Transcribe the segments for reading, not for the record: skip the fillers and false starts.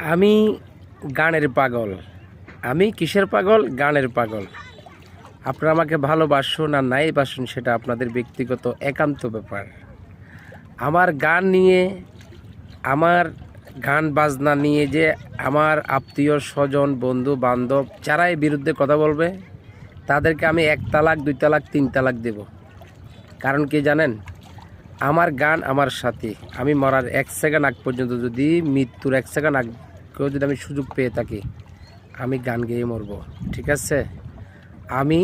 আমি গানের পাগল। আমি কিসের পাগল? গানের পাগল। আপনারা আমাকে ভালোবাসুন আর নাই বাসুন সেটা আপনাদের ব্যক্তিগত একান্ত ব্যাপার। আমার গান নিয়ে, আমার গান বাজনা নিয়ে যে আমার আত্মীয় স্বজন বন্ধু বান্ধব যারাই বিরুদ্ধে কথা বলবে তাদেরকে আমি 1 তালাক 2 তালাক 3 তালাক দেব। কারণ কি জানেন? আমার গান আমার সাথী। আমি মরার 1 সেকেন্ড আগ পর্যন্ত, যদি মৃত্যুর 1 সেকেন্ড আগেও যদি আমি সুযোগ পেয়ে থাকি, আমি গান গেয়ে মরবো। ঠিক আছে? আমি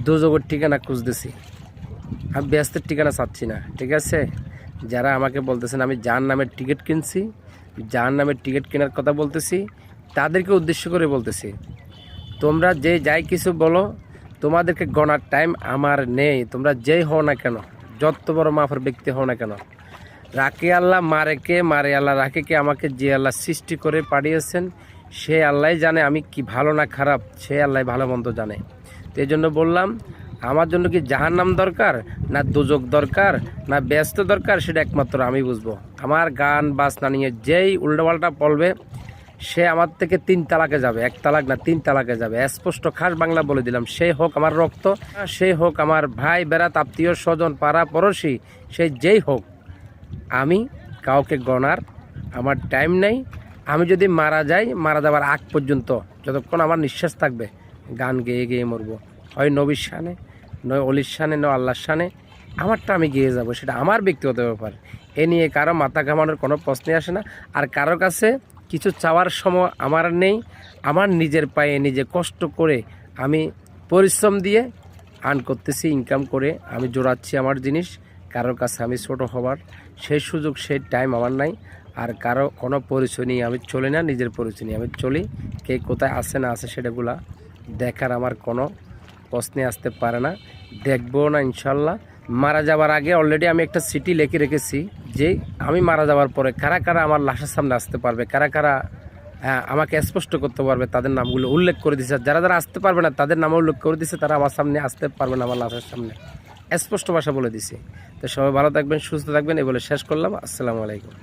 দোজগের ঠিকানা খুঁজতেছি, আমি ব্যস্তের ঠিকানা চাচ্ছি না। ঠিক আছে? যারা আমাকে বলতেছেন আমি জাহান্নামের টিকিট কিনছি, জাহান্নামের টিকিট কেনার কথা বলতেছি, তাদেরকে উদ্দেশ্য করে বলতেছি, তোমরা যে যাই কিছু বলো, তোমাদেরকে গণার টাইম আমার নেই। তোমরা যেই হও না কেন, যত বড় মাফের ব্যক্তি হও না কেন, রাখে আল্লাহ, মারে কে, মারে আল্লাহ, রাখে কে। আমাকে যে আল্লাহ সৃষ্টি করে পাঠিয়েছেন সে আল্লাহ জানে আমি কি ভালো না খারাপ, সে আল্লাহ ভালো মন্দ জানে। তো এই জন্য বললাম, আমার জন্য কি জাহান্নাম দরকার, না দোজক দরকার, না ব্যস্ত দরকার, সেটা একমাত্র আমি বুঝবো। আমার গান বাজনা নিয়ে যেই উল্টোপাল্টা বলবে সে আমার থেকে 3 তালাকে যাবে। 1 তালাক না 3 তালাকে যাবে। স্পষ্ট খাস বাংলা বলে দিলাম। সে হোক আমার রক্ত, সে হোক আমার ভাই বেড়াত আত্মীয় স্বজন পাড়া পড়োশি, সে যেই হোক, আমি কাউকে গণার আমার টাইম নেই। আমি যদি মারা যাই, মারা যাওয়ার আগ পর্যন্ত যতক্ষণ আমার নিঃশ্বাস থাকবে গান গেয়ে গেয়ে মরবো। হয় নবীর শানে, নয় অলির শানে, নয় আল্লাহর শানে, আমারটা আমি গেয়ে যাব। সেটা আমার ব্যক্তিগত ব্যাপার। এ নিয়ে কারো মাথা ঘামানোর কোনো প্রশ্নই আসে না। আর কারো কাছে কিছু চাওয়ার সময় আমার নেই। আমার নিজের পায়ে নিজে কষ্ট করে আমি পরিশ্রম দিয়ে আর্ন করতেছি, ইনকাম করে আমি জোড়াচ্ছি আমার জিনিস। কারোর কাছে আমি ছোট হবার সেই সুযোগ, সেই টাইম আমার নাই। আর কারো কোনো পরিচয় নিয়ে আমি চলি না, নিজের পরিচয় নিয়ে আমি চলি। কে কোথায় আছে না আছে সেটাগুলা দেখার আমার কোনো প্রশ্নে আসতে পারে না, দেখবো না ইনশাল্লাহ। মারা যাওয়ার আগে অলরেডি আমি একটা চিঠি লিখে রেখেছি যে আমি মারা যাওয়ার পরে কারা কারা আমার লাশের সামনে আসতে পারবে, কারা কারা আমাকে স্পষ্ট করতে পারবে, তাদের নামগুলো উল্লেখ করে দিচ্ছে। যারা যারা আসতে পারবে না তাদের নাম উল্লেখ করে দিচ্ছে, তারা আমার সামনে আসতে পারবে না, আমার লাশের সামনে স্পষ্ট ভাষা বলে দিছে। তো সবাই ভালো থাকবেন, সুস্থ থাকবেন, এই বলে শেষ করলাম। আসসালামু আলাইকুম।